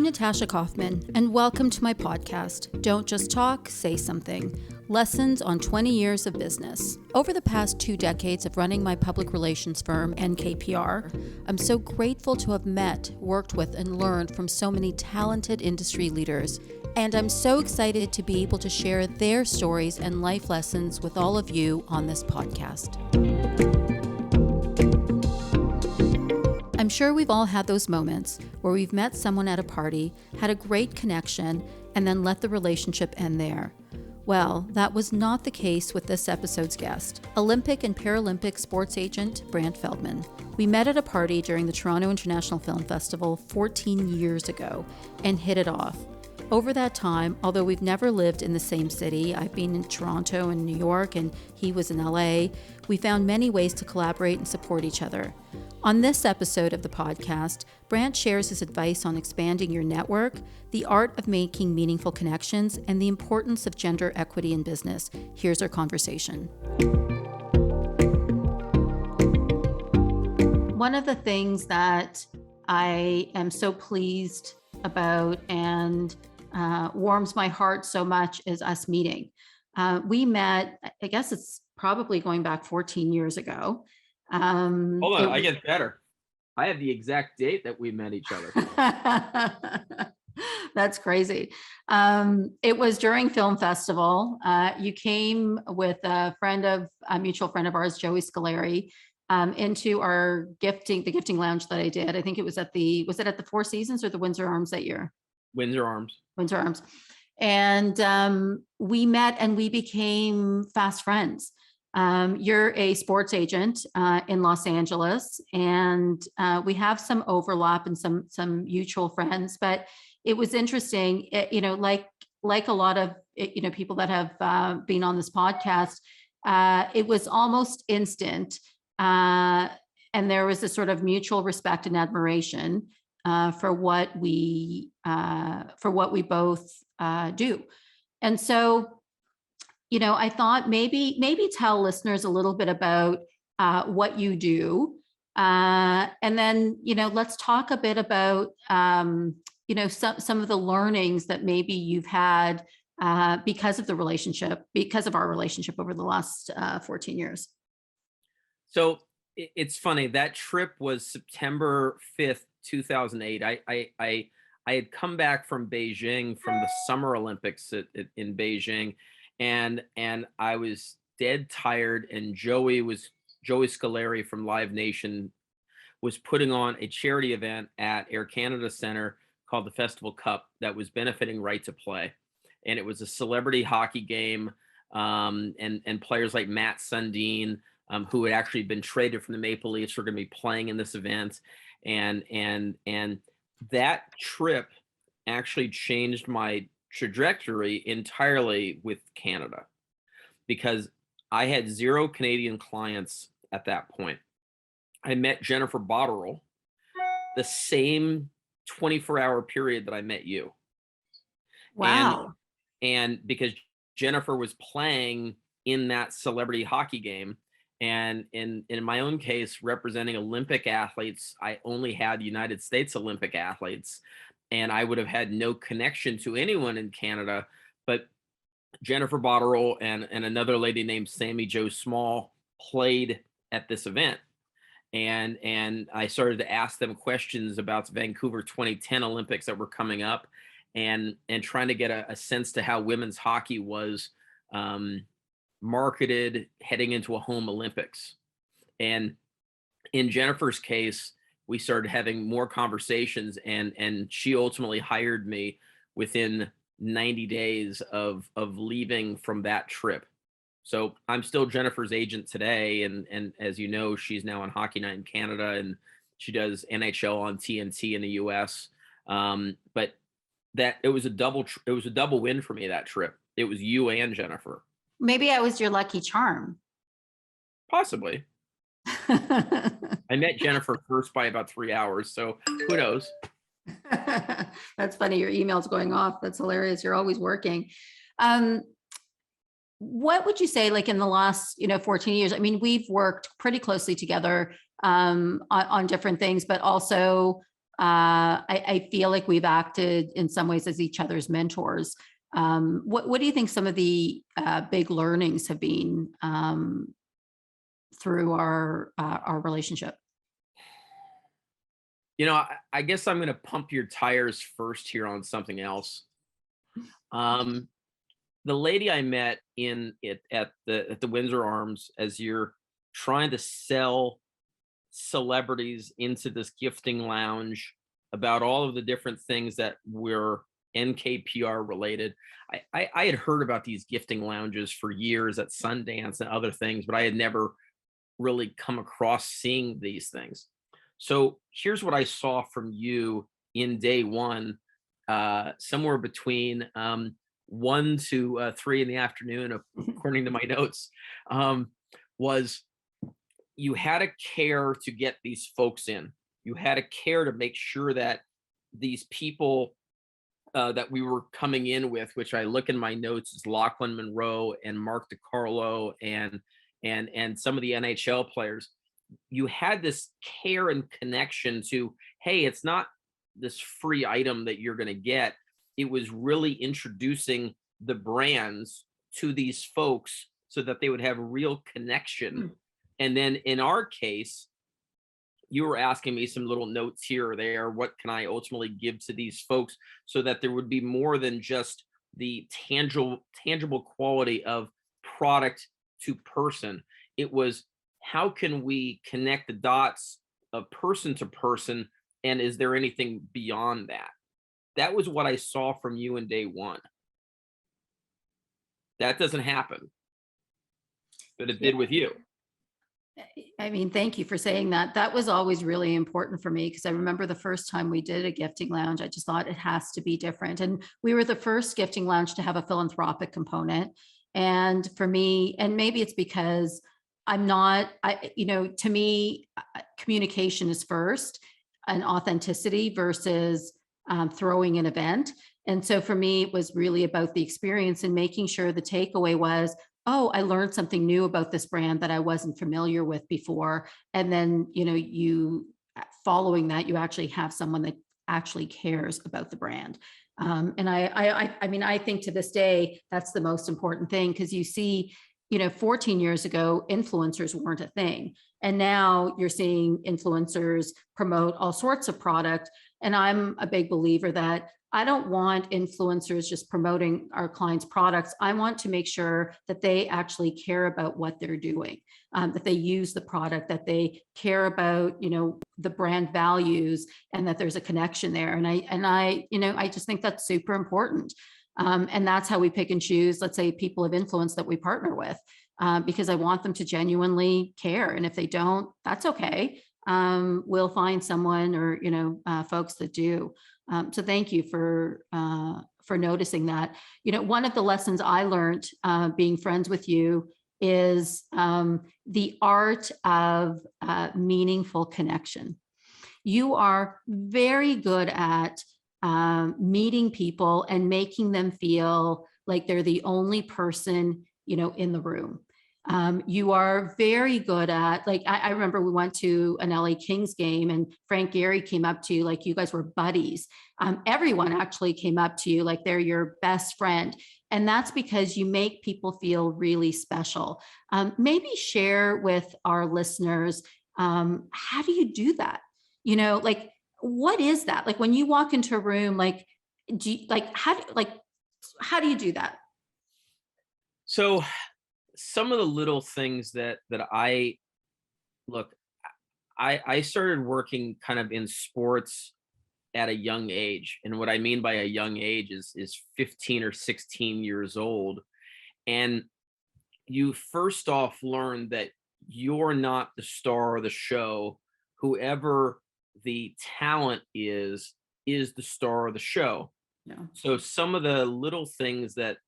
I'm Natasha Kaufman, and welcome to my podcast, Don't Just Talk, Say Something, Lessons on 20 Years of Business. Over the past 2 decades of running my public relations firm, NKPR, I'm so grateful to have met, worked with, and learned from so many talented industry leaders. And I'm so excited to be able to share their stories and life lessons with all of you on this podcast. I'm sure we've all had those moments where we've met someone at a party, had a great connection, and then let the relationship end there. Well, that was not the case with this episode's guest, Olympic and Paralympic sports agent Brant Feldman. We met at a party during the Toronto International Film Festival 14 years ago and hit it off. Over that time, although we've never lived in the same city, I've been in Toronto and New York and he was in LA, we found many ways to collaborate and support each other. On this episode of the podcast, Brant shares his advice on expanding your network, the art of making meaningful connections, and the importance of gender equity in business. Here's our conversation. One of the things that I am so pleased about and warms my heart so much is us meeting. We met, I guess it's probably going back 14 years ago. Hold on, I get better. I have the exact date that we met each other. That's crazy. It was during film festival. You came with a mutual friend of ours, Joey Scolari, into our the gifting lounge that I did. I think it was at the Four Seasons or the Windsor Arms that year? Windsor Arms. And we met and we became fast friends. You're a sports agent in Los Angeles, and we have some overlap and some mutual friends. But it was interesting, like a lot of people that have been on this podcast. It was almost instant, and there was a sort of mutual respect and admiration for what we both do, and so. I thought maybe tell listeners a little bit about what you do. And then, let's talk a bit about, some of the learnings that maybe you've had because of our relationship over the last 14 years. So it's funny, that trip was September 5th, 2008. I had come back from Beijing, from the Summer Olympics in Beijing. And I was dead tired, and Joey Scolari from Live Nation was putting on a charity event at Air Canada Centre called the Festival Cup that was benefiting Right to Play. And it was a celebrity hockey game, and players like Matt Sundin, who had actually been traded from the Maple Leafs, were going to be playing in this event. And that trip actually changed my trajectory entirely with Canada, because I had 0 Canadian clients at that point. I met Jennifer Botterill the same 24-hour period that I met you. Wow. And because Jennifer was playing in that celebrity hockey game, and in my own case, representing Olympic athletes, I only had United States Olympic athletes. And I would have had no connection to anyone in Canada, but Jennifer Botterill and another lady named Sammy Jo Small played at this event. And I started to ask them questions about the Vancouver 2010 Olympics that were coming up, and trying to get a sense to how women's hockey was marketed heading into a home Olympics. And in Jennifer's case, we started having more conversations, and she ultimately hired me within 90 days of leaving from that trip. So I'm still Jennifer's agent today. And as you know, she's now on Hockey Night in Canada, and she does NHL on TNT in the US. But it was a double win for me, that trip. It was you and Jennifer. Maybe I was your lucky charm. Possibly. I met Jennifer first by about 3 hours, so who knows? That's funny. Your email's going off. That's hilarious. You're always working. What would you say, like in the last, 14 years? I mean, we've worked pretty closely together on different things, but also I feel like we've acted in some ways as each other's mentors. What do you think some of the big learnings have been through our relationship? You know, I guess I'm going to pump your tires first here on something else. Um, the lady I met in it at the Windsor Arms, as you're trying to sell celebrities into this gifting lounge about all of the different things that were NKPR related. I had heard about these gifting lounges for years at Sundance and other things, but I had never really come across seeing these things. So here's what I saw from you in day one, somewhere between 1 to 3 in the afternoon, according to my notes, was you had a care to get these folks in. You had a care to make sure that these people that we were coming in with, which I look in my notes, is Lachlan Monroe and Mark DiCarlo and some of the NHL players. You had this care and connection to, hey, it's not this free item that you're going to get. It was really introducing the brands to these folks so that they would have real connection. And then in our case, you were asking me some little notes here or there. What can I ultimately give to these folks so that there would be more than just the tangible quality of product to person? It was, how can we connect the dots of person to person? And is there anything beyond that? That was what I saw from you in day one. That doesn't happen, but it did with you. I mean, thank you for saying that. That was always really important for me because I remember the first time we did a gifting lounge, I just thought it has to be different. And we were the first gifting lounge to have a philanthropic component. And for me, and maybe it's because I'm not, to me, communication is first and authenticity versus throwing an event. And so for me, it was really about the experience and making sure the takeaway was, oh, I learned something new about this brand that I wasn't familiar with before. And then, you following that, you actually have someone that actually cares about the brand. And I mean, I think to this day, that's the most important thing because you see, 14 years ago, influencers weren't a thing. And now you're seeing influencers promote all sorts of product. And I'm a big believer that I don't want influencers just promoting our clients' products. I want to make sure that they actually care about what they're doing, that they use the product, that they care about, the brand values, and that there's a connection there. And I just think that's super important. And that's how we pick and choose, let's say, people of influence that we partner with, because I want them to genuinely care. And if they don't, that's okay. We'll find someone or, folks that do. So thank you for noticing that. One of the lessons I learned being friends with you is the art of meaningful connection. You are very good at meeting people and making them feel like they're the only person, in the room. You are very good at, like, I remember we went to an LA Kings game and Frank Gehry came up to you like you guys were buddies. Everyone actually came up to you like they're your best friend. And that's because you make people feel really special. Maybe share with our listeners, how do you do that? Like, what is that? Like when you walk into a room, like, how do you do that? So some of the little things that I look, I started working kind of in sports at a young age. And what I mean by a young age is 15 or 16 years old. And you first off learn that you're not the star of the show. Whoever the talent is the star of the show. Yeah. So some of the little things that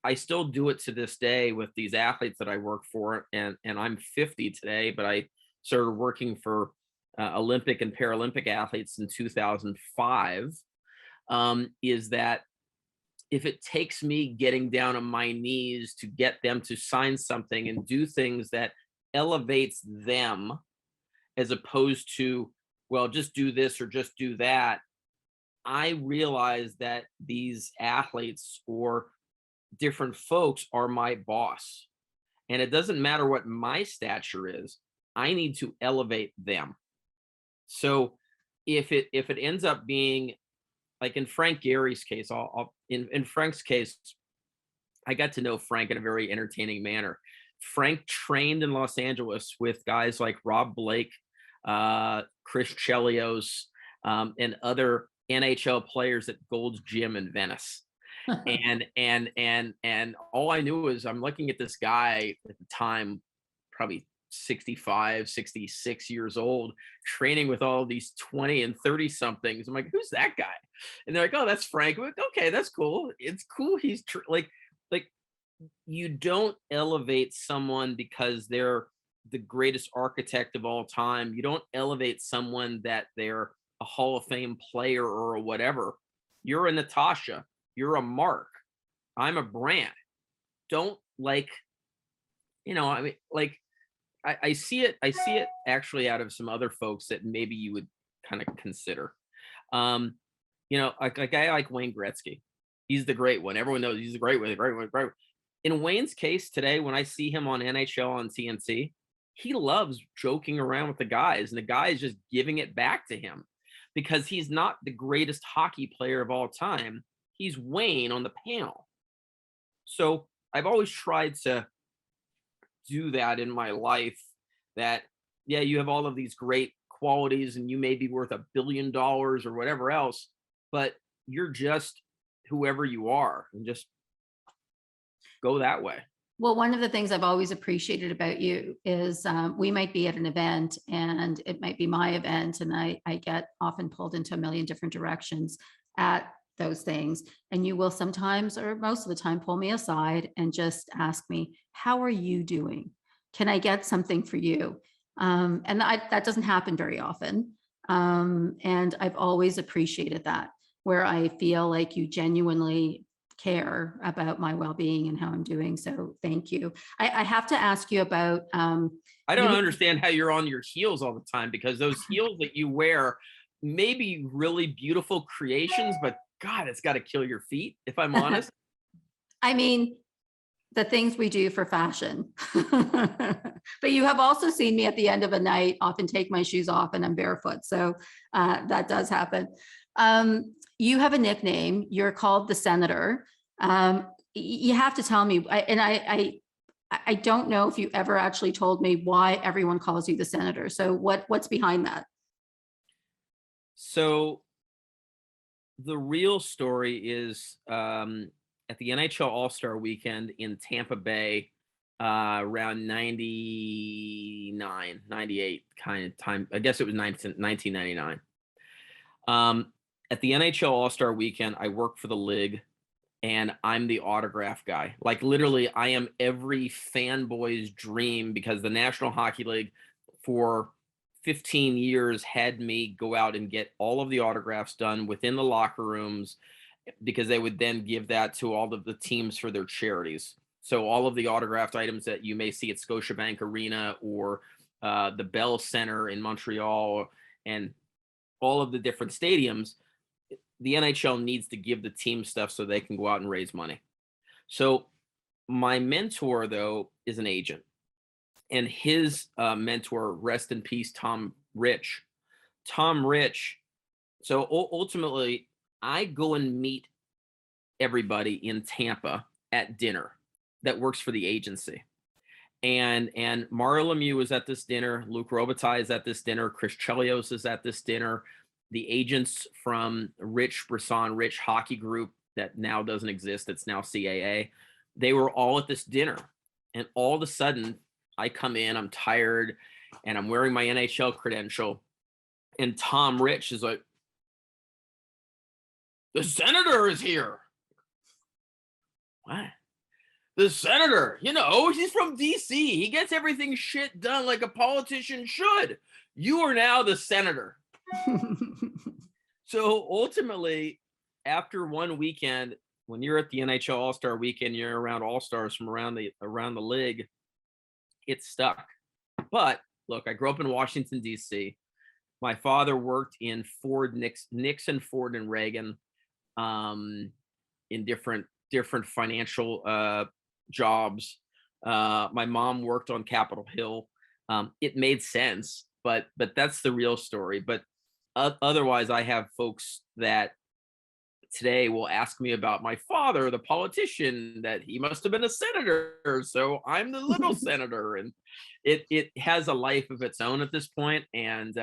I still do it to this day with these athletes that I work for, and I'm 50 today, but I started working for Olympic and Paralympic athletes in 2005, is that if it takes me getting down on my knees to get them to sign something and do things that elevates them as opposed to well, just do this or just do that, I realized that these athletes or different folks are my boss. And it doesn't matter what my stature is, I need to elevate them. So if it ends up being like in Frank Gary's case, in Frank's case, I got to know Frank in a very entertaining manner. Frank trained in Los Angeles with guys like Rob Blake, Chris Chelios, and other NHL players at Gold's Gym in Venice. And all I knew was I'm looking at this guy at the time, probably 65, 66 years old, training with all these 20 and 30 somethings. I'm like, who's that guy? And they're like, oh, that's Frank. I'm like, okay, that's cool. It's cool. He's like you don't elevate someone because they're the greatest architect of all time. You don't elevate someone that they're a Hall of Fame player or a whatever. You're a Natasha. You're a Mark. I'm a Brant. Don't I mean, like I see it. I see it actually out of some other folks that maybe you would kind of consider. Like a guy like Wayne Gretzky. He's the great one. Everyone knows he's the great one, the great one, great one. In Wayne's case today, when I see him on NHL on TNT, he loves joking around with the guys, and the guy is just giving it back to him because he's not the greatest hockey player of all time. He's Wayne on the panel. So I've always tried to do that in my life, that, yeah, you have all of these great qualities and you may be worth $1 billion or whatever else, but you're just whoever you are, and just go that way. Well, one of the things I've always appreciated about you is we might be at an event and it might be my event, and I get often pulled into a million different directions at those things. And you will sometimes, or most of the time, pull me aside and just ask me, how are you doing? Can I get something for you? And that doesn't happen very often. And I've always appreciated that, where I feel like you genuinely care about my well-being and how I'm doing. So thank you. I have to ask you about, I don't understand how you're on your heels all the time, because those heels that you wear may be really beautiful creations, but God, it's got to kill your feet, if I'm honest. I mean, the things we do for fashion. But you have also seen me at the end of a night often take my shoes off and I'm barefoot. So that does happen. You have a nickname. You're called the Senator. You have to tell me, I don't know if you ever actually told me why everyone calls you the Senator. So what's behind that? So the real story is at the NHL All-Star Weekend in Tampa Bay, around 99, 98 kind of time. I guess it was 1999. At the NHL All-Star Weekend, I work for the league, and I'm the autograph guy. Like, literally, I am every fanboy's dream, because the National Hockey League for 15 years had me go out and get all of the autographs done within the locker rooms, because they would then give that to all of the teams for their charities. So all of the autographed items that you may see at Scotiabank Arena or the Bell Center in Montreal and all of the different stadiums, the NHL needs to give the team stuff so they can go out and raise money. So my mentor, though, is an agent, and his mentor, rest in peace, Tom Rich. Tom Rich. So ultimately, I go and meet everybody in Tampa at dinner that works for the agency. And Mario Lemieux is at this dinner. Luc Robitaille is at this dinner. Chris Chelios is at this dinner. The agents from Rich Brisson, Rich Hockey Group, that now doesn't exist, it's now CAA, they were all at this dinner. And all of a sudden, I come in, I'm tired, and I'm wearing my NHL credential. And Tom Rich is like, the Senator is here. What? The Senator, he's from DC. He gets everything shit done like a politician should. You are now the Senator. So ultimately, after one weekend, when you're at the NHL All-Star Weekend, you're around All-Stars from around the league, it stuck. But look, I grew up in Washington, D.C. My father worked in Nixon, Ford, and Reagan, in different financial jobs. My mom worked on Capitol Hill. It made sense, but that's the real story. But otherwise, I have folks that today will ask me about my father, the politician, that he must have been a senator, so I'm the little senator, and it has a life of its own at this point. And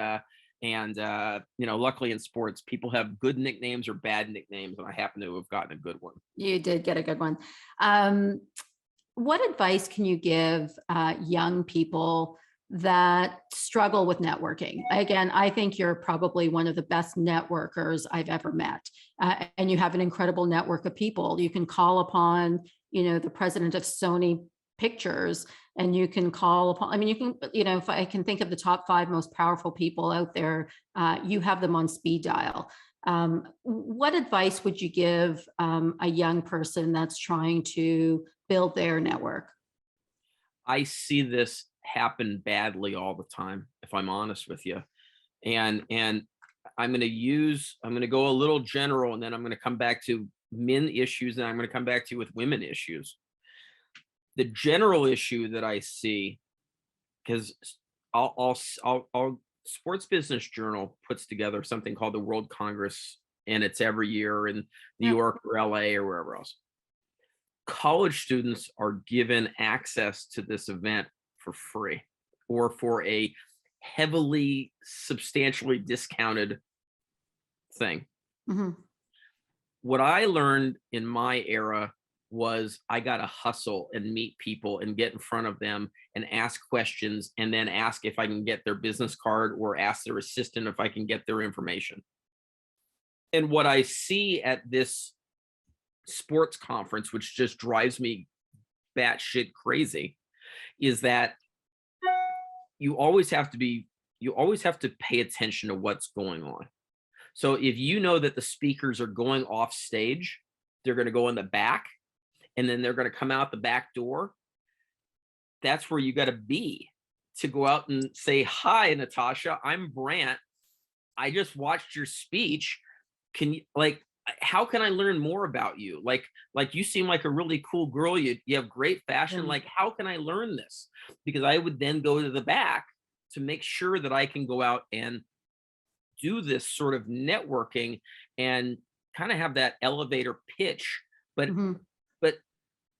luckily in sports, people have good nicknames or bad nicknames, and I happen to have gotten a good one. You did get a good one. What advice can you give young people that struggle with networking? Again, I think you're probably one of the best networkers I've ever met. And you have an incredible network of people. You can call upon, the president of Sony Pictures, and you can call upon, I mean, you can, if I can think of the top 5 most powerful people out there, you have them on speed dial. What advice would you give a young person that's trying to build their network? I see this happen badly all the time, if I'm honest with you. And I'm going to go a little general, and then I'm going to come back to men issues, and I'm going to come back to you with women issues. The general issue that I see, because I'll Sports Business Journal puts together something called the World Congress, and it's every year in New York or LA or wherever else. College students are given access to this event for free, or for a heavily, substantially discounted thing. Mhm. What I learned in my era was I got to hustle and meet people and get in front of them and ask questions, and then ask if I can get their business card, or ask their assistant if I can get their information. And what I see at this sports conference, which just drives me batshit crazy, is that you always have to pay attention to what's going on. So if you know that the speakers are going off stage, they're going to go in the back, and then they're going to come out the back door. That's where you got to be, to go out and say, "Hi, Natasha, I'm Brant. I just watched your speech. Can you, how can I learn more about you? Like you seem like a really cool girl. You have great fashion. Like, how can I learn this?" Because I would then go to the back to make sure that I can go out and do this sort of networking, and kind of have that elevator pitch, but Mhm. but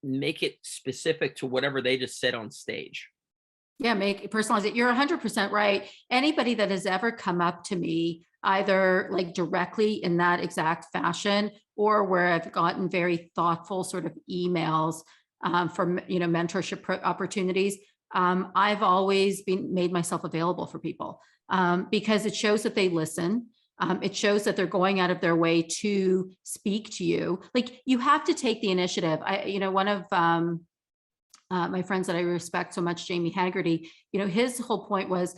make it specific to whatever they just said on stage. Yeah, make it personalize it. You're 100% right. Anybody that has ever come up to me, either like directly in that exact fashion, or where I've gotten very thoughtful sort of emails from mentorship opportunities, I've always been made myself available for people, because it shows that they listen. It shows that they're going out of their way to speak to you. Like, you have to take the initiative. One of my friends that I respect so much, Jamie Haggerty, his whole point was,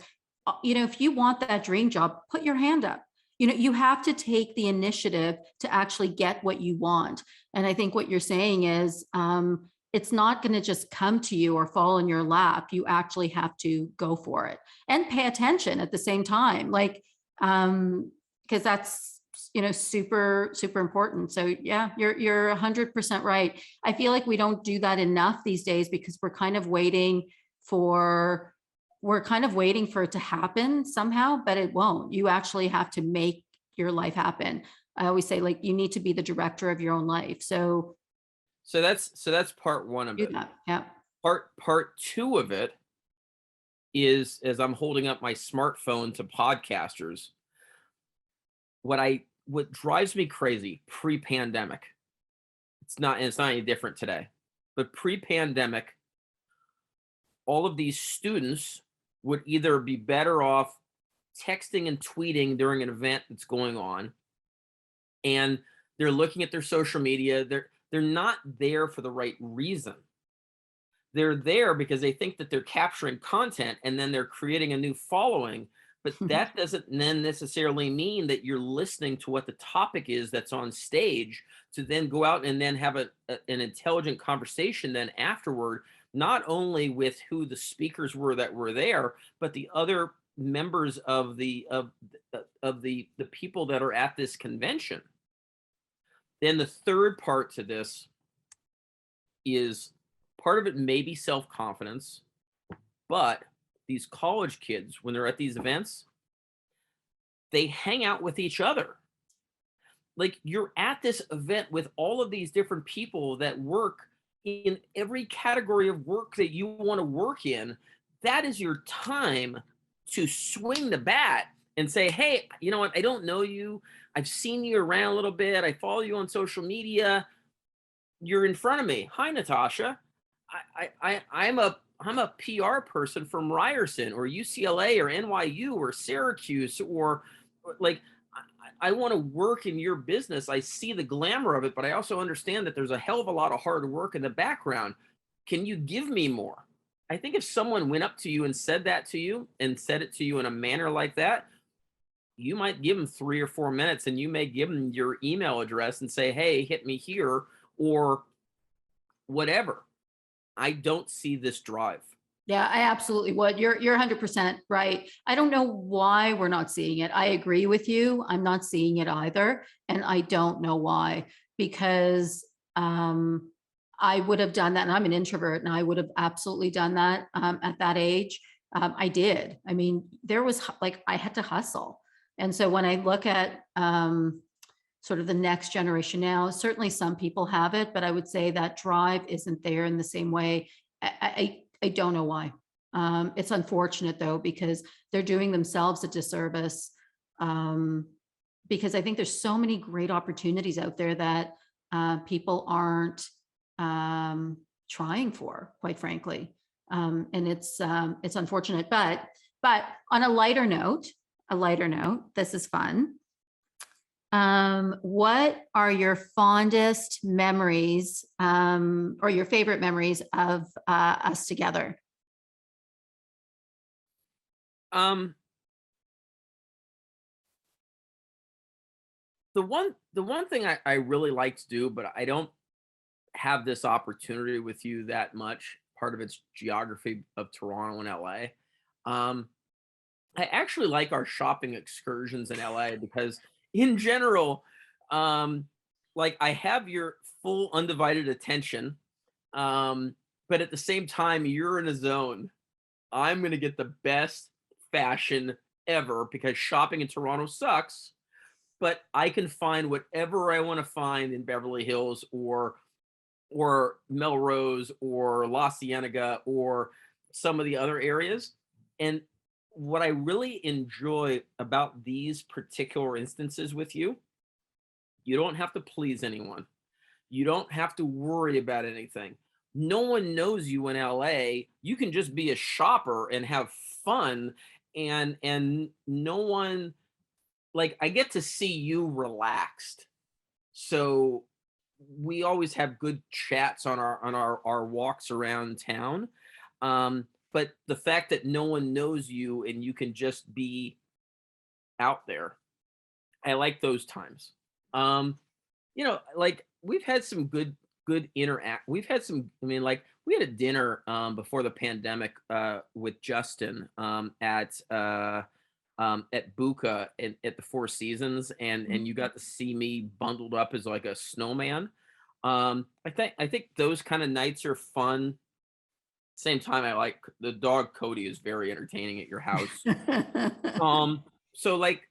if you want that dream job, put your hand up. You have to take the initiative to actually get what you want. And I think what you're saying is, it's not going to just come to you or fall in your lap. You actually have to go for it and pay attention at the same time. Because that's, super, super important. So yeah, you're 100% right. I feel like we don't do that enough these days, because we're kind of waiting for it to happen somehow, but it won't. You actually have to make your life happen. I always say, like, you need to be the director of your own life. So So that's part one of do it. that. Yeah. Part two of it is, as I'm holding up my smartphone to podcasters, what drives me crazy pre-pandemic, it's not any different today, but pre-pandemic, all of these students would either be better off texting and tweeting during an event that's going on, and they're looking at their social media. They're not there for the right reason. They're there because they think that they're capturing content, and then they're creating a new following. But that doesn't then necessarily mean that you're listening to what the topic is that's on stage, to then go out and then have an intelligent conversation then afterward, not only with who the speakers were that were there, but the other members of the people that are at this convention. Then the third part to this is part of it may be self-confidence, but these college kids, when they're at these events, they hang out with each other. Like, you're at this event with all of these different people that work in every category of work that you want to work in. That is your time to swing the bat and say, hey, you know what? I don't know you. I've seen you around a little bit. I follow you on social media. You're in front of me. Hi, Natasha. I'm a PR person from Ryerson or UCLA or NYU or Syracuse or like I want to work in your business. I see the glamour of it, but I also understand that there's a hell of a lot of hard work in the background. Can you give me more? I think if someone went up to you and said that to you and said it to you in a manner like that, you might give them 3 or 4 minutes and you may give them your email address and say, hey, hit me here or whatever. I don't see this drive. Yeah, I absolutely would. You're 100% right. I don't know why we're not seeing it. I agree with you. I'm not seeing it either, and I don't know why. Because I would have done that, and I'm an introvert, and I would have absolutely done that at that age. I did. I mean, there was like I had to hustle, and so when I look at sort of the next generation now, certainly some people have it, but I would say that drive isn't there in the same way. I don't know why. It's unfortunate though, because they're doing themselves a disservice. Because I think there's so many great opportunities out there that people aren't trying for, quite frankly. And it's unfortunate, but on a lighter note, this is fun. What are your fondest memories or your favorite memories of us together? The one thing I really like to do, but I don't have this opportunity with you that much. Part of it's geography of Toronto and LA. I actually like our shopping excursions in LA because in general, like I have your full undivided attention. But at the same time, you're in a zone. I'm going to get the best fashion ever because shopping in Toronto sucks, but I can find whatever I want to find in Beverly Hills or Melrose or La Cienega or some of the other areas. And what I really enjoy about these particular instances with you, you don't have to please anyone. You don't have to worry about anything. No one knows you in LA. You can just be a shopper and have fun and no one like I get to see you relaxed. So we always have good chats on our walks around town. But the fact that no one knows you and you can just be out there, I like those times. Like we've had some good interact. We've had some. I mean, like we had a dinner before the pandemic with Justin at Buca at the Four Seasons, and you got to see me bundled up as like a snowman. I think those kind of nights are fun. Same time, I like the dog Cody is very entertaining at your house. So like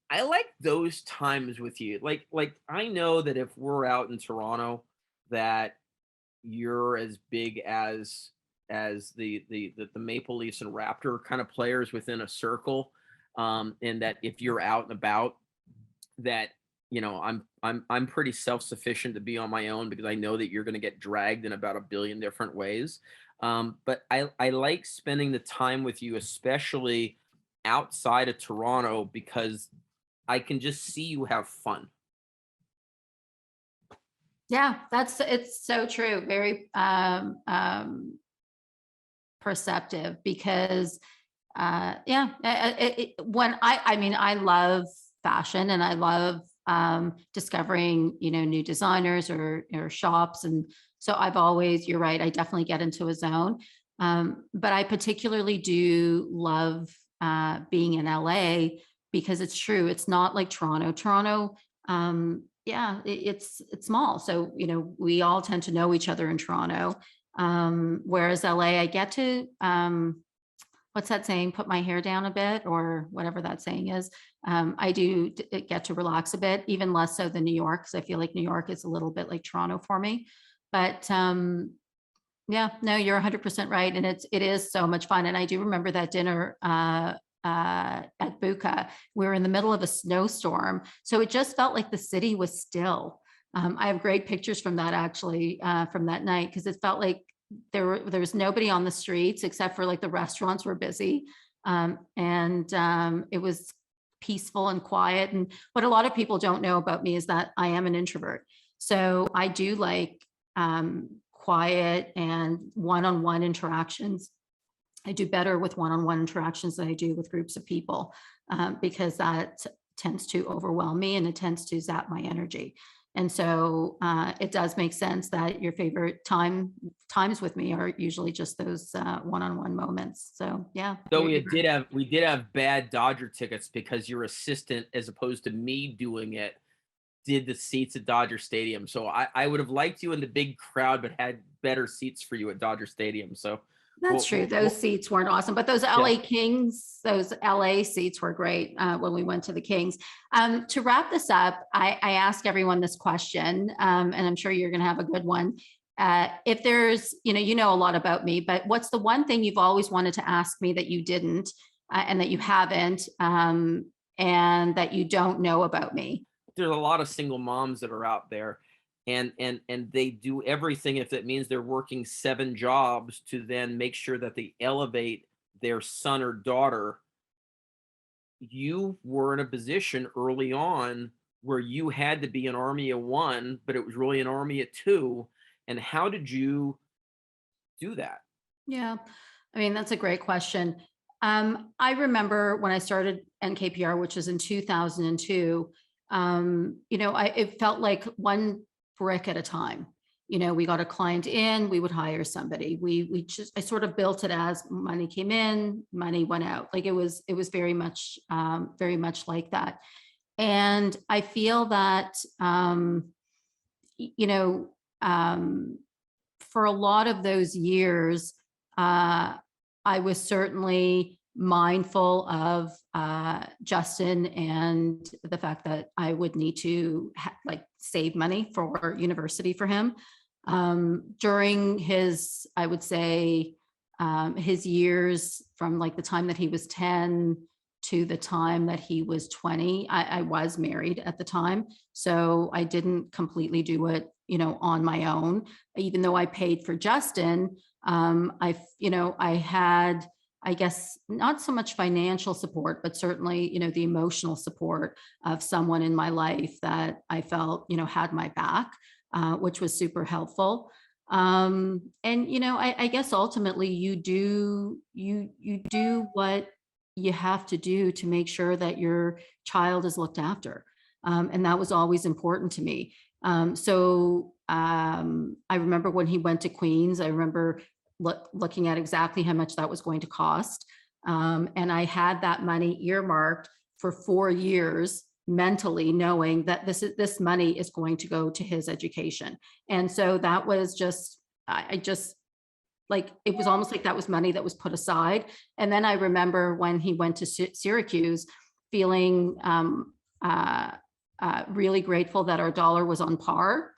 I like those times with you. Like I know that if we're out in Toronto, that you're as big as the Maple Leafs and Raptor kind of players within a circle. And that if you're out and about, that I'm pretty self-sufficient to be on my own because I know that you're going to get dragged in about a billion different ways. But I like spending the time with you, especially outside of Toronto, because I can just see you have fun. Yeah, it's so true. Very perceptive because when I mean, I love fashion and I love discovering, new designers or shops. And so you're right, I definitely get into a zone. But I particularly do love being in LA, because it's true. It's not like Toronto. Toronto, yeah, it's small. So, we all tend to know each other in Toronto. Whereas LA, I get to, what's that saying? Put my hair down a bit, or whatever that saying is. I do get to relax a bit, even less so than New York, because I feel like New York is a little bit like Toronto for me. But yeah, no, you're 100% right. And it is so much fun. And I do remember that dinner at Buca. We were in the middle of a snowstorm. So it just felt like the city was still. I have great pictures from that, actually, from that night, because it felt like there was nobody on the streets except for like the restaurants were busy. It was peaceful and quiet. And what a lot of people don't know about me is that I am an introvert. So I do like quiet and one-on-one interactions. I do better with one-on-one interactions than I do with groups of people, because that tends to overwhelm me and it tends to zap my energy. And so it does make sense that your favorite times with me are usually just those one-on-one moments. So yeah. So we did have bad Dodger tickets because your assistant, as opposed to me doing it, did the seats at Dodger Stadium. So I would have liked you in the big crowd, but had better seats for you at Dodger Stadium. So That's true. Those seats weren't awesome, but those LA Kings, those LA seats were great when we went to the Kings. To wrap this up, I ask everyone this question, and I'm sure you're going to have a good one. If there's, you know a lot about me, but what's the one thing you've always wanted to ask me that you didn't, and that you haven't, and that you don't know about me? there's a lot of single moms that are out there, and they do everything, if it means they're working 7 jobs, to then make sure that they elevate their son or daughter. You were in a position early on where you had to be an army of one, but it was really an army of two. And how did you do that? Yeah, I mean, that's a great question. I remember when I started NKPR, which was in 2002, it felt like one brick at a time. We got a client in, we would hire somebody. I sort of built it as money came in, money went out. Like it was very much like that. And I feel that, you know, um, for a lot of those years, I was certainly mindful of Justin and the fact that I would need to save money for university for him. During his, I would say, his years from like the time that he was 10 to the time that he was 20, I was married at the time. So I didn't completely do it, on my own, even though I paid for Justin. I had, I guess, not so much financial support, but certainly, the emotional support of someone in my life that I felt, had my back, which was super helpful. I guess ultimately you do what you have to do to make sure that your child is looked after. And that was always important to me. I remember when he went to Queens, I remember looking at exactly how much that was going to cost. And I had that money earmarked for 4 years mentally, knowing that this money is going to go to his education. And so that was just, I just, like, it was almost like that was money that was put aside. And then I remember when he went to Syracuse, feeling really grateful that our dollar was on par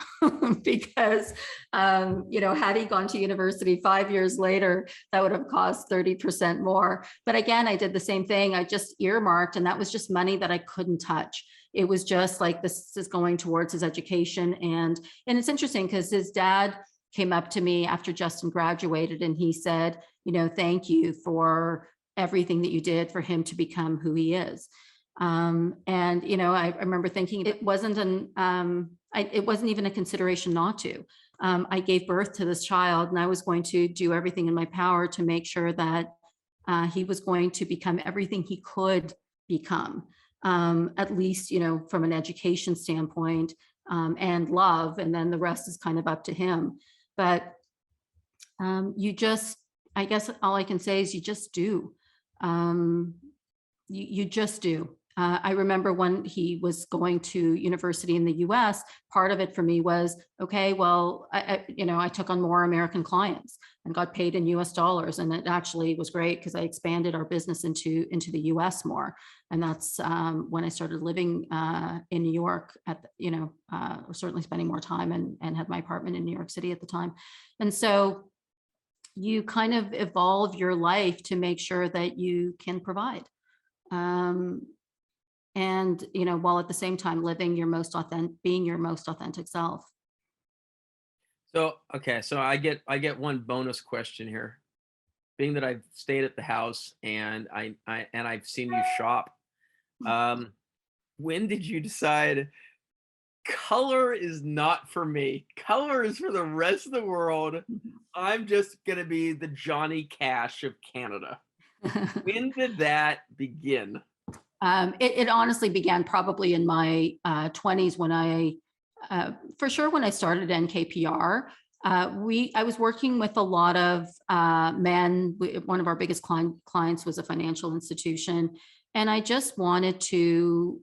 because, had he gone to university 5 years later, that would have cost 30% more. But again, I did the same thing. I just earmarked, and that was just money that I couldn't touch. It was just like, this is going towards his education. And it's interesting because his dad came up to me after Justin graduated and he said, thank you for everything that you did for him to become who he is. I remember thinking it wasn't it wasn't even a consideration not to. I gave birth to this child and I was going to do everything in my power to make sure that he was going to become everything he could become, at least, from an education standpoint, and love. And then the rest is kind of up to him. But I guess all I can say is you just do. You just do. I remember when he was going to university in the US, part of it for me was, okay, well, I took on more American clients and got paid in US dollars. And it actually was great because I expanded our business into the US more. And that's when I started living in New York certainly spending more time and had my apartment in New York City at the time. And so you kind of evolve your life to make sure that you can provide. Um, and while at the same time being your most authentic self. So, okay, so I get one bonus question here. Being that I've stayed at the house and I've seen you shop, um, when did you decide color is not for me? Color is for the rest of the world. I'm just gonna be the Johnny Cash of Canada. When did that begin? It honestly began probably in my 20s when for sure, when I started NKPR. I was working with a lot of men. One of our biggest clients was a financial institution, and I wanted to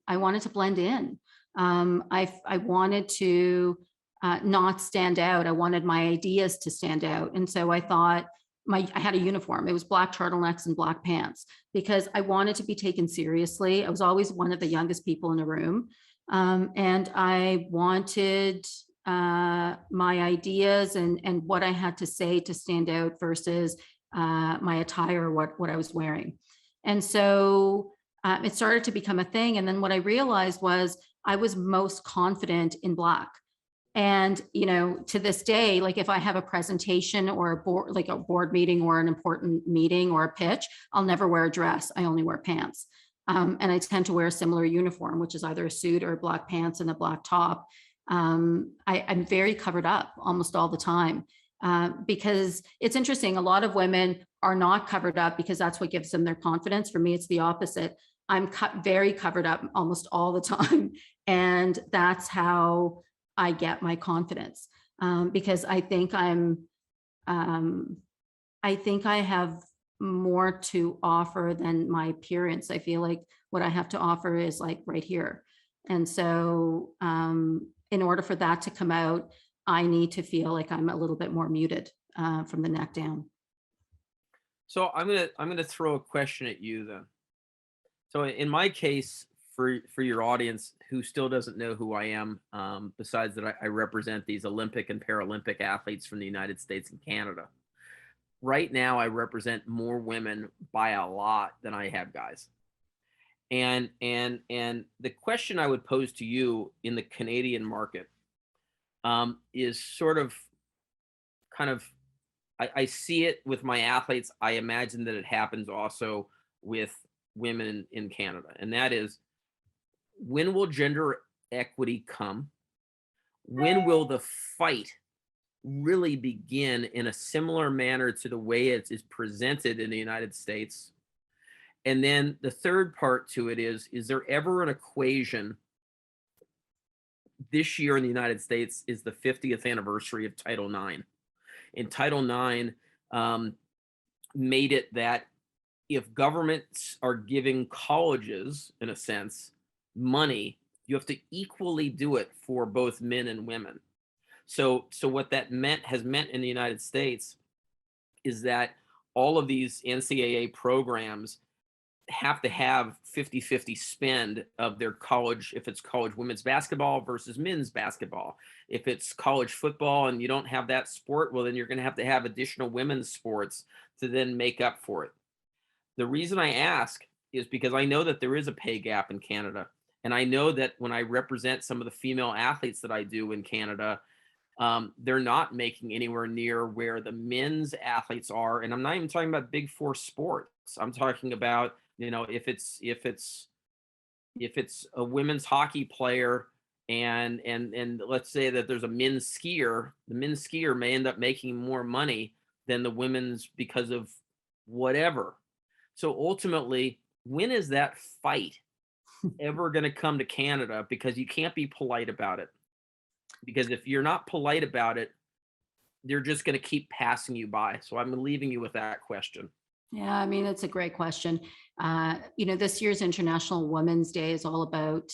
blend in. I wanted to not stand out. I wanted my ideas to stand out, and so I thought I had a uniform. It was black turtlenecks and black pants because I wanted to be taken seriously. I was always one of the youngest people in the room. And I wanted my ideas and what I had to say to stand out versus my attire, what I was wearing. And so it started to become a thing. And then what I realized was I was most confident in black. And, to this day, like if I have a presentation or like a board meeting or an important meeting or a pitch, I'll never wear a dress. I only wear pants. And I tend to wear a similar uniform, which is either a suit or black pants and a black top. I'm very covered up almost all the time because it's interesting. A lot of women are not covered up because that's what gives them their confidence. For me, it's the opposite. I'm very covered up almost all the time. And that's how I get my confidence because I think I think I have more to offer than my appearance. I feel like what I have to offer is like right here. And so in order for that to come out, I need to feel like I'm a little bit more muted from the neck down. So I'm gonna throw a question at you then. So in my case, for your audience who still doesn't know who I am, besides that I represent these Olympic and Paralympic athletes from the United States and Canada. Right now, I represent more women by a lot than I have guys. And the question I would pose to you in the Canadian market is sort of kind of I see it with my athletes. I imagine that it happens also with women in Canada, and that is when will gender equity come? When will the fight really begin in a similar manner to the way it is presented in the United States? And then the third part to it is there ever an equation? This year in the United States is the 50th anniversary of Title IX. And Title IX made it that if governments are giving colleges, in a sense, money, you have to equally do it for both men and women. So what that has meant in the United States is that all of these NCAA programs have to have 50-50 spend of their college, if it's college women's basketball versus men's basketball. If it's college football and you don't have that sport, well, then you're going to have additional women's sports to then make up for it. The reason I ask is because I know that there is a pay gap in Canada. And I know that when I represent some of the female athletes that I do in Canada, they're not making anywhere near where the men's athletes are. And I'm not even talking about big four sports. I'm talking about, if it's a women's hockey player and let's say that there's a men's skier, the men's skier may end up making more money than the women's because of whatever. So ultimately, when is that fight ever going to come to Canada? Because you can't be polite about it. Because if you're not polite about it, they're just going to keep passing you by. So I'm leaving you with that question. Yeah, I mean, it's a great question. This year's International Women's Day is all about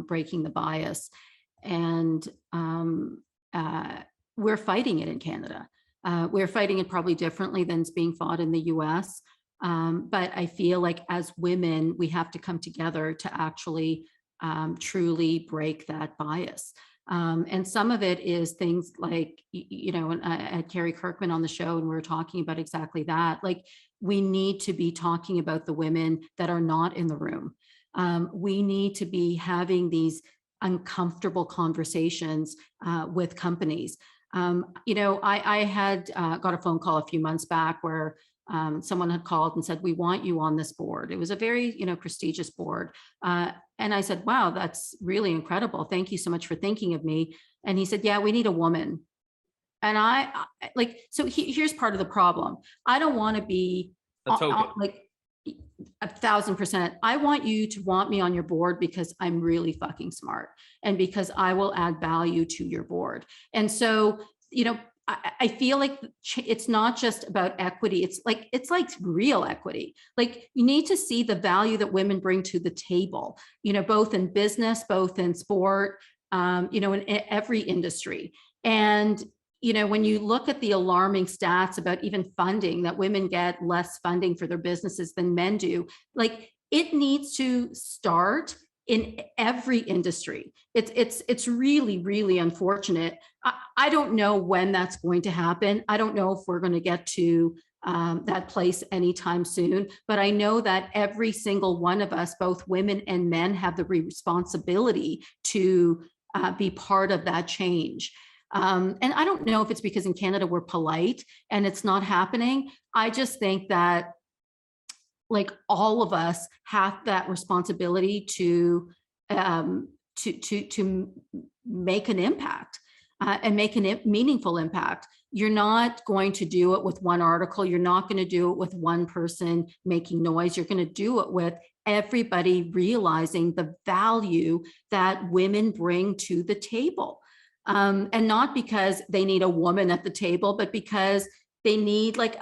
breaking the bias, and uh, we're fighting it in Canada. We're fighting it probably differently than it's being fought in the US. But I feel like as women, we have to come together to actually truly break that bias. And some of it is things like, and I had Carrie Kirkman on the show, and we were talking about exactly that. Like, we need to be talking about the women that are not in the room. We need to be having these uncomfortable conversations with companies. I had got a phone call a few months back where someone had called and said, "We want you on this board." It was a very, prestigious board. And I said, "Wow, that's really incredible. Thank you so much for thinking of me." And he said, "Yeah, we need a woman." And here's part of the problem. I don't want to be A token. like 1,000%. I want you to want me on your board because I'm really fucking smart and because I will add value to your board. And so, I feel like it's not just about equity. It's like real equity. Like, you need to see the value that women bring to the table, both in business, both in sport, in every industry. And when you look at the alarming stats about even funding, that women get less funding for their businesses than men do, like, it needs to start in every industry. It's really, really unfortunate. I don't know when that's going to happen. I don't know if we're going to get to that place anytime soon, but I know that every single one of us, both women and men, have the responsibility to be part of that change. And I don't know if it's because in Canada we're polite and it's not happening. I just think that, like, all of us have that responsibility to make an impact, and make a meaningful impact. You're not going to do it with one article. You're not going to do it with one person making noise. You're going to do it with everybody realizing the value that women bring to the table. And not because they need a woman at the table, but because they need, like,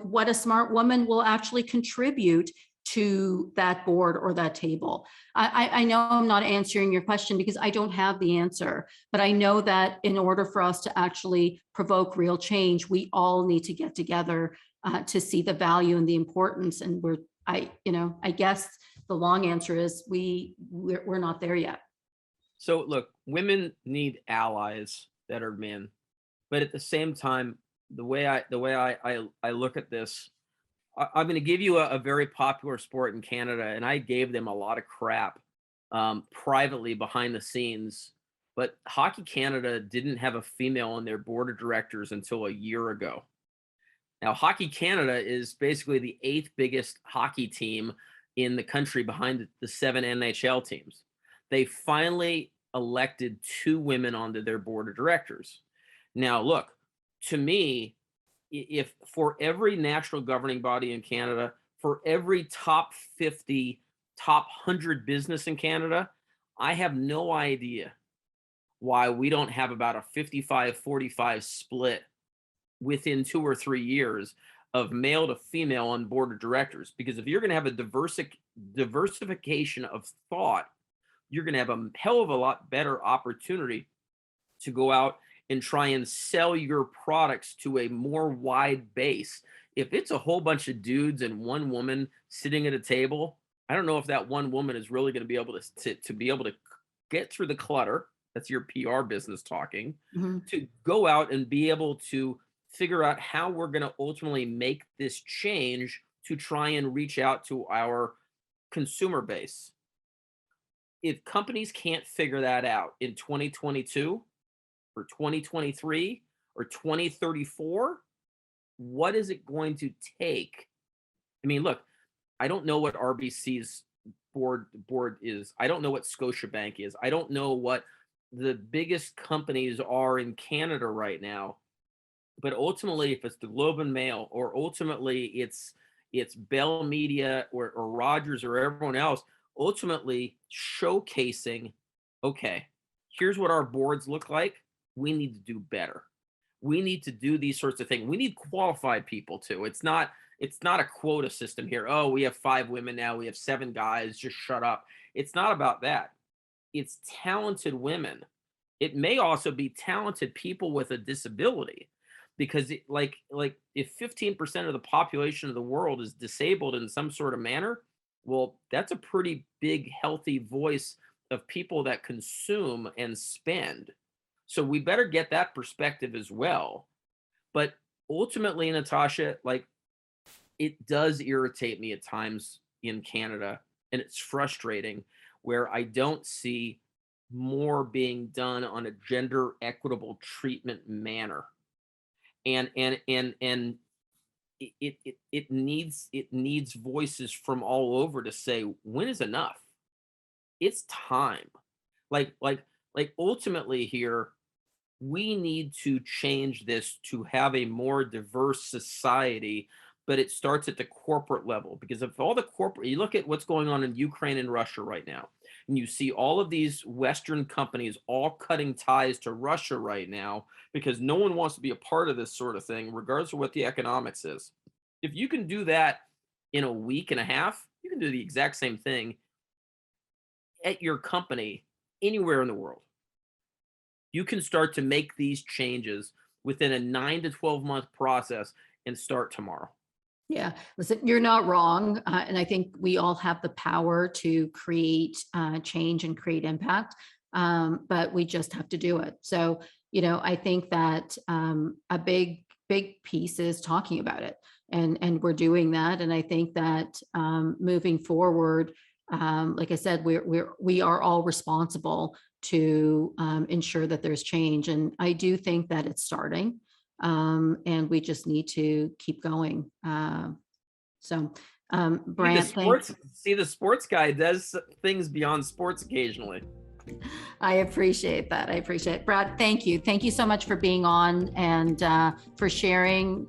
what a smart woman will actually contribute to that board or that table. I know I'm not answering your question because I don't have the answer, but I know that in order for us to actually provoke real change, we all need to get together to see the value and the importance. And I guess the long answer is we're not there yet. So look, women need allies that are men, but at the same time, the way I look at this, I'm going to give you a very popular sport in Canada, and I gave them a lot of crap privately behind the scenes. But Hockey Canada didn't have a female on their board of directors until a year ago. Now, Hockey Canada is basically the eighth biggest hockey team in the country behind the seven NHL teams. They finally elected two women onto their board of directors. Now, look, to me, if for every national governing body in Canada, for every top 50, top 100 business in Canada, I have no idea why we don't have about a 55-45 split within 2 or 3 years of male to female on board of directors. Because if you're going to have a diversification of thought, you're going to have a hell of a lot better opportunity to go out and try and sell your products to a more wide base. If it's a whole bunch of dudes and one woman sitting at a table, I don't know if that one woman is really going to be able to be able to get through the clutter. That's your PR business talking. Mhm. To go out and be able to figure out how we're going to ultimately make this change to try and reach out to our consumer base. If companies can't figure that out in 2022 or 2023 or 2034, what is it going to take? I mean, look, I don't know what RBC's board is. I don't know what Scotiabank is. I don't know what the biggest companies are in Canada right now. But ultimately, if it's the Globe and Mail, or ultimately it's Bell Media, or Rogers, or everyone else, ultimately showcasing, okay, here's what our boards look like. We need to do better. We need to do these sorts of things. We need qualified people too. It's not It's not a quota system here. Oh, we have 5 women now, we have 7 guys, just shut up. It's not about that. It's talented women. It may also be talented people with a disability, because if 15% of the population of the world is disabled in some sort of manner, well, that's a pretty big healthy voice of people that consume and spend. So we better get that perspective as well. But ultimately, Natasha, like, it does irritate me at times in Canada, and it's frustrating where I don't see more being done on a gender equitable treatment manner. And it needs voices from all over to say, when is enough? It's time. Like ultimately here, we need to change this to have a more diverse society, but it starts at the corporate level. Because if all the corporate, you look at what's going on in Ukraine and Russia right now, and you see all of these Western companies all cutting ties to Russia right now because no one wants to be a part of this sort of thing, regardless of what the economics is. If you can do that in a week and a half, you can do the exact same thing at your company anywhere in the world. You can start to make these changes within a 9 to 12 month process and start tomorrow. Yeah, listen, you're not wrong. And I think we all have the power to create change and create impact, but we just have to do it. So, I think that a big piece is talking about it, and we're doing that. And I think that moving forward, like I said, we are all responsible to ensure that there's change. And I do think that it's starting, and we just need to keep going. So, Brant, The sports guy does things beyond sports occasionally. I appreciate that. I appreciate it. Brad, thank you. Thank you so much for being on and for sharing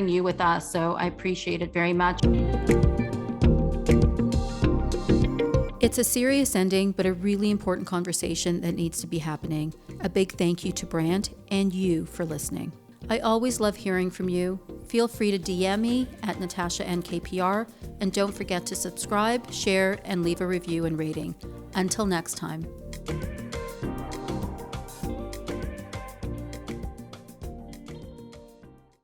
you with us. So I appreciate it very much. It's a serious ending, but a really important conversation that needs to be happening. A big thank you to Brant and you for listening. I always love hearing from you. Feel free to DM me at Natasha NKPR, and don't forget to subscribe, share, and leave a review and rating. Until next time.